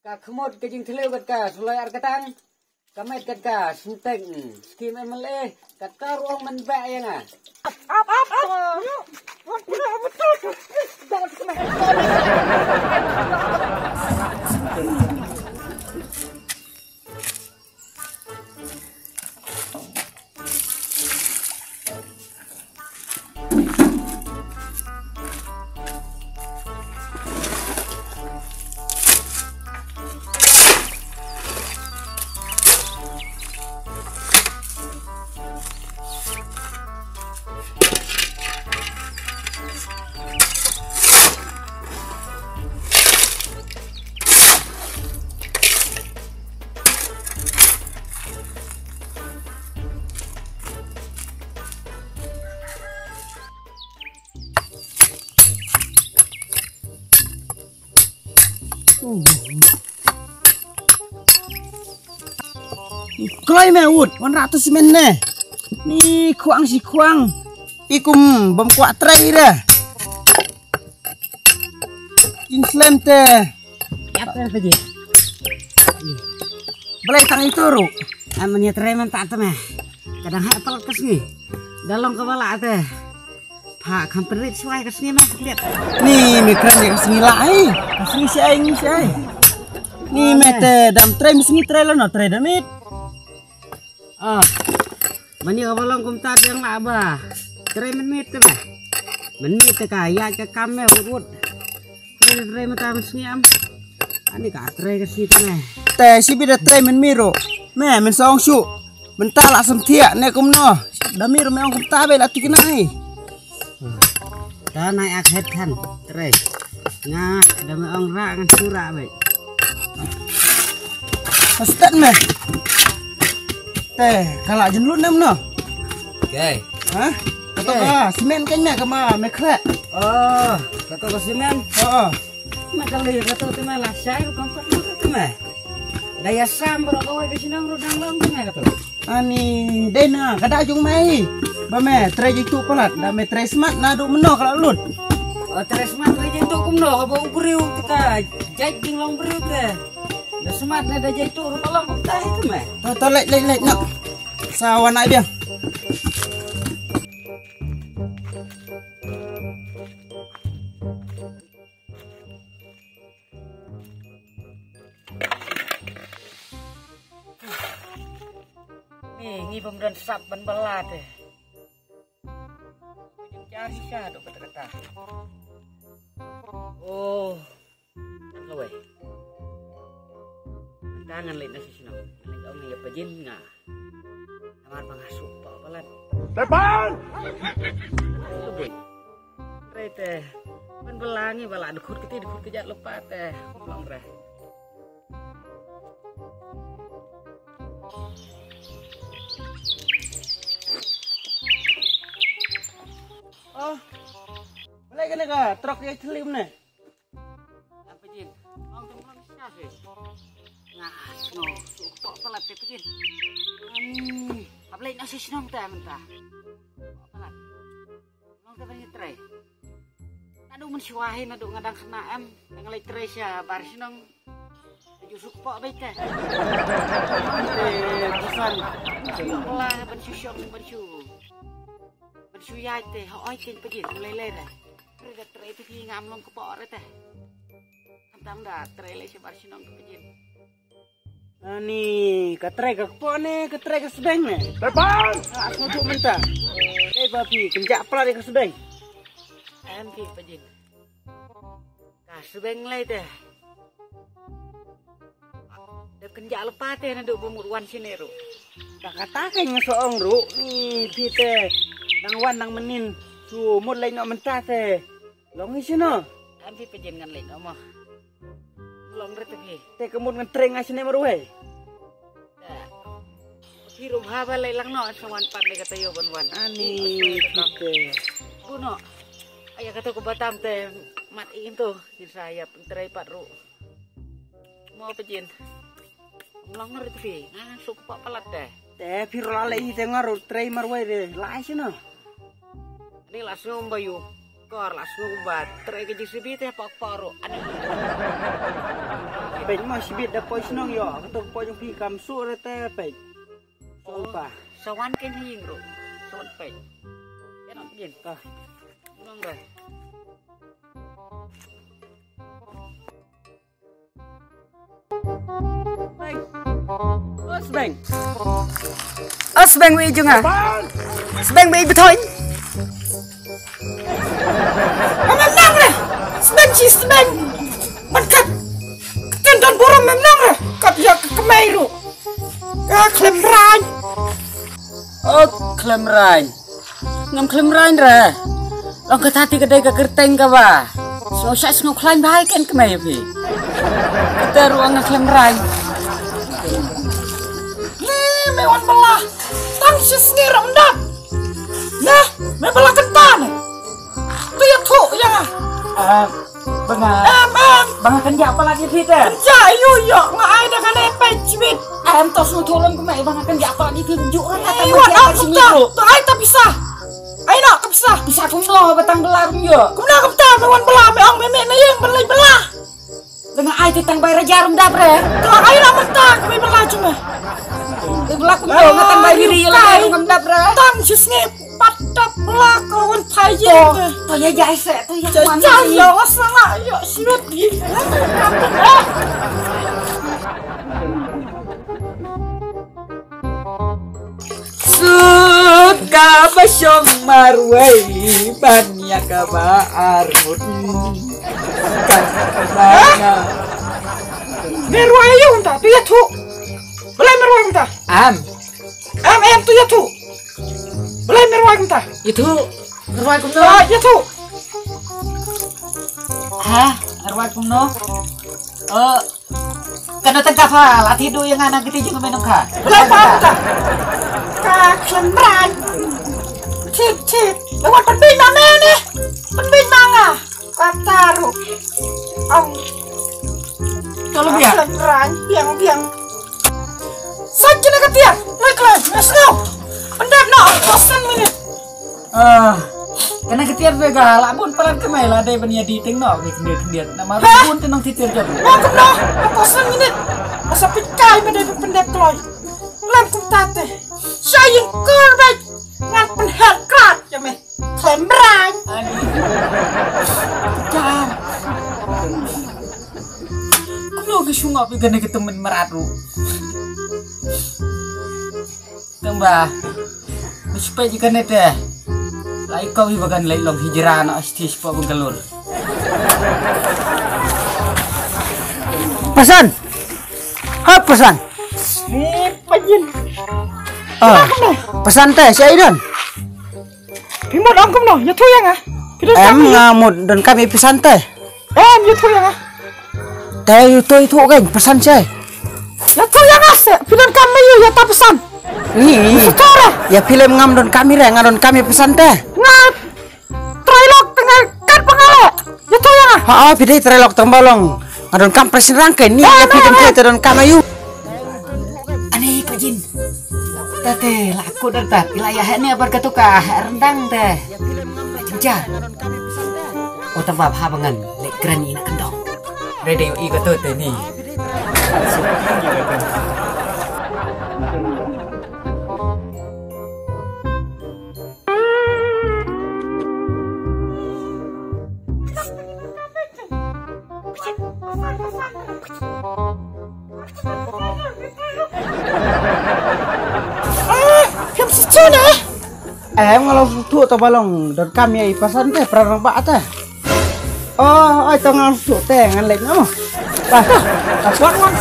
Ka khmot ke jing thleu kat ka sulai ar katang. Kamet kat ka sinteng skim emle kat ka ruang man ba yang ah. Kloi me ud 100 men ne. Ni kuang si kuang. Ikum bom kuat tray dah. Jin slam te. Apa saja? Belai tang itu ru. Amanya tray man tak temeh. Kadang hak pel kes ni. Dalong ke bala teh. Pak kamperit suai kes ni mah lihat. Ni mikran ya kesini lai. Kesini si ai ni si ai. Ni mete dam tray misni tray lo no tray damit. Oh, mani kabalong kum tat yang laba. Tray menit tu bah. Menit te kaya ke kamel wud. Tray mata mesniam. Ani ka tray ke situ meh. Te si bida tray men miro. Me men song shu. Mentah lah semtia ne kum no. Damir me ong kum tabe la tikenai. Dah naik akhet kan tray. Ngah dame ong ra ngan sura baik. Ustad me. Teh, kalau jenlut nem no. Okay. Hah? Kata ka semen kan me kama me krek. Oh, kata ko simen. Oh. Makali kata tu mah lah saya kompak nak tu mah. Daya sam bro kau ke sini rodang long tu mah kata. Ani dena kada jung mai. Ba me tray jitu pelat, da me tray smart na du meno kalau lut. Oh, terus mat lagi tu kumno kau beriu kita jajing long beriu ke. Dah semat dah jadi tu tolong kita itu mah. To lek nak. Sawan ai biang. Ni pemberan sap ban belat deh. Cari syah dok kata-kata. Oh, apa weh? Tangan lain nasi sinau. Lain om ya pejin ngah. Amar pangasup pak belat. Depan! Lebih. Rete. Ban belangi bala dekut kejat lepat teh. Belum reh. Oh. Boleh kena ka truk yang celim ne. Apa jin? Om tu belum syah sih. Nah, no, sok pelat teh pejin. Apa lain nasi sinong teh mentah. Pelat. Long teh banyak tray. Aduh mensyuahin aduh ngadang senaam dengan lagi tray syah bar sinong. Jusuk pok baik teh. Bukan. Pelah bensyusyong bensyu. Suyai teh, oi ken pejin lele dah. Reda tray tu ki ngam long kepok re teh. Antam dah tray le sebar sinong pejin. Ani katray ka kepok ne, katray ka sedeng ne. Depan! Aku tu mentah. Eh babi, kenjak pula dia ka sedeng. Anti pejin. Ka sebeng le teh. Dah kenjak lepas teh naduk pemuruan sini ru. Tak katakan ngesoong ru. Ni pite. Nang wan nang menin sumut lain nak mentah teh. Long isi no. Anti pejin ngan lain omah. Long re teh. Teh kemud ngetreng asine maruai. Dah. Hirup haba lai lang no sawan pat le kata yo ban-wan. Ani pite. Kuno. Ayah kata ke Batam teh mat ingin tuh di saya penterai pat ru. Mau pejin. Long re teh. Nah, suku pak pelat teh. Teh pirula lai teh ngaru tray maruai de. Lai sino. Ini langsung bayu kor lah subat. Terai ke jisibit ya pak paro. Pej mo sibit da po sinong yo. Ketok po yung pikam sure te pej. Sumpah. Sawan ken hing ro. Sawan pej. Ya nak begin. Nong re. Bang. Sebeng wi junga. Sebeng wi betoin. Memang re. Sebeng. Makat. Tendon borong memang re. Kat ya ke Kemairu. Ka Klemran. Oh, Klemran. Ngam Klemran re. Long ke hati kedai ke kerteng ka ba. So syak sngok klain bahai ken Kemai pi. Kita ruang Klemran. Mewan belah tang sisngir undang nah me belah kentan tu ya tu ya Bang kerja apa lagi kita? kerja yu yo ngai dah kan epet cibit Tos nu tolong Kemai bang kerja apa lagi kita juk orang kata iwan aku tak tu ai tak bisa ai nak tak bisa bisa kumno betang gelar yo. kumna kumta mewan belah me ong meme na yang belai belah Dengan ai titang bayar jarum dah bre. tu ai nak mentak me belah cuma Belah kumno ngatang bayar diri lagi ngam dah bre. tang sisngir patak belah kawan payen To ya jai se to ya Jangan lo asal yo sirut di. Suka basyong marwai banyak kabarut. Katanya. Merwayu unta tu ya tu. Belai merwayu unta. Am Tu ya tu. Belai merwayu unta. itu arwah kumno. Ya tu. Hah, arwah kumno. Kena tengkap hal, ati do yang anak kita juga minum ka. Belai pa unta. Ka klemran. Cip. Lewat penbing mame ni. Penbing manga. Kataru. Ong Tolong ya. klemran biang. Saja nak tiang. Leklan. Nesno. Pendek no. Kosan minit. Kena ketiar bega, labun pelan Kemai lah dai bania di teng no kendiat. Nama rubun tenong titir job. Makan no, kosan minit. Asa pikai pada pendek kloy. Lam kum tate. Sayang korban. Ngan penhel krat ya me. Klembrang. Jam. Kuno ke sungai pi kena ketemen meratu. Tambah. Supaya jika nete. Lai kau bagan lai long hijrah na astis pa bengkelur. Pesan. Pesan. Ni pajin. Pesan teh si Aidan. Pimot angkum no, ya tu yang ah. Ngamut dan kami pesan teh. Ya tu yang ah. Teh itu kan pesan saya. Ya tu yang ah. Pidan kami ya tak pesan. Ni. Ya film ngam don kami ngadon kami pesan teh. Ngat. Trailok tengah kan pengalok. Ya tu yang ah. Pidai terelok tembalong. Ngadon kam presin rangkai ni ya film teh don kami yuk. Aneh pajin. Tete laku dan tak wilayah ini berketukah rendang teh. Cencar. Oh tambah habangan lek kerani nak kendong. Radio i kata teh ni. Yang secuna. Kalau tu tembalong don kami ai pesan teh perang bak teh. Ai tengah tu teh ngan lek ngam. Wan.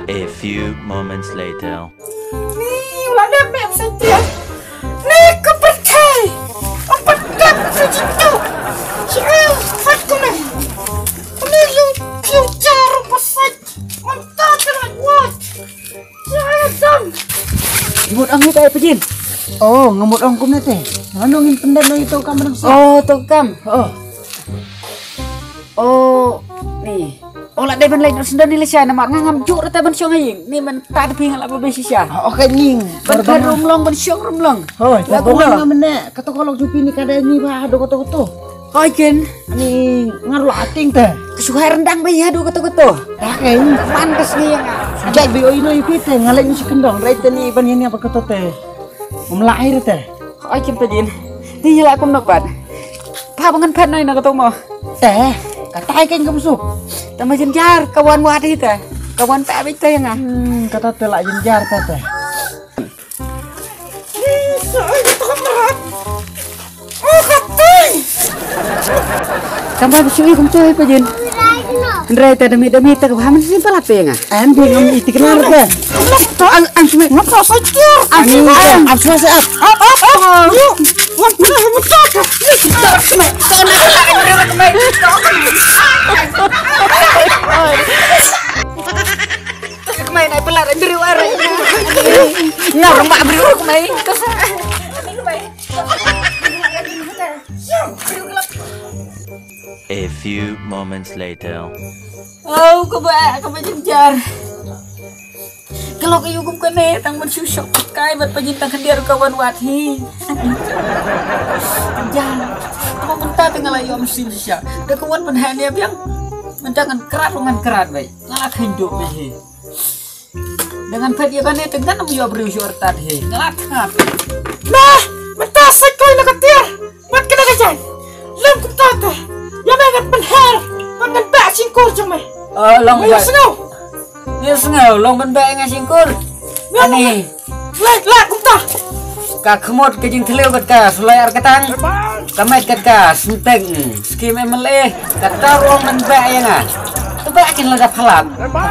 A few moments later. Ni wala mem saja. Ni kepercay. Empat dak sejitu. Sial, fatku ni. Ni yung future pasaj. Mantap dengan kuat. Sial dam. Ngemut ang kita pejin. Ngemut ang kum teh. Nandungin pendek no itu kam. Tukam. Nih. Olah dai ban lain sudah nilai saya nama ngam jur ta ban syong aying. Ni man ta tapi ngal apa besi sia. Oke nying. Ban kan rumlong ban syong rumlong. Hoi, Lagu lagu na. na menek. Kata kolok jupi ni kada ni ba ado koto-koto. Koi ken Ni ngaruh ating teh. kesukai rendang bayi hadu keto-keto. Pakai. Mantas ni yang Ajak bio ino ipite ngalek ni kendong. Rai tani ban ni apa koto teh. Lahir teh. koi ken pejin. Ni lah aku nak ban. Pa bangan pan noi nak ketemu. Teh, katai kan kamu sup. Tama jenjar kawan wadi teh. Kawan pak bik teh yang Kata teh lak jenjar teh teh. Oh, katay! Sampai besui kum cuy pejin. Ndrai teh demi teh kawan simpel apa yang Ambil ngam iti kenar teh. Ang suwe Ngapa saja? Ani absu seap. Yuk, wan pernah menjaga. Kemain ay pelat beri wara. Ngar mak beri wara kemain. A few moments later. Oh, keba jenjar. Kalau kayu kum kene tang men susok pakai buat penjintang kendir kawan wati. Jangan. Kamu mentah tinggal ayo mesin sia. Da kawan penhan dia biang mendangan kerat dengan kerat baik. Ngalak hidup he. Dengan pet ya kan dengan yo beri syur tadi. Ngalak hat. Nah, mentah sekali nak ketir. Mat kena kajan. Lem kutate. Ya mengat penhar. Makan bak singkur cuma. Long Ayo ba. sengau. Ni sengau long ben ba ngasingkur. Ani Lek kuta. ka kemot ke jing theleu kat ka sulai ar katang. Kamait kat ka senteng. Skim emle kata ruang ben ba ya nga. Tebak akin laga phalap.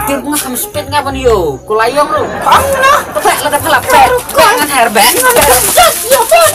Tir ngah kam spet ngapan yo. Kulayong lu. Pangna. Tebak laga phalap pet. Jangan herbe. Ya, Pak.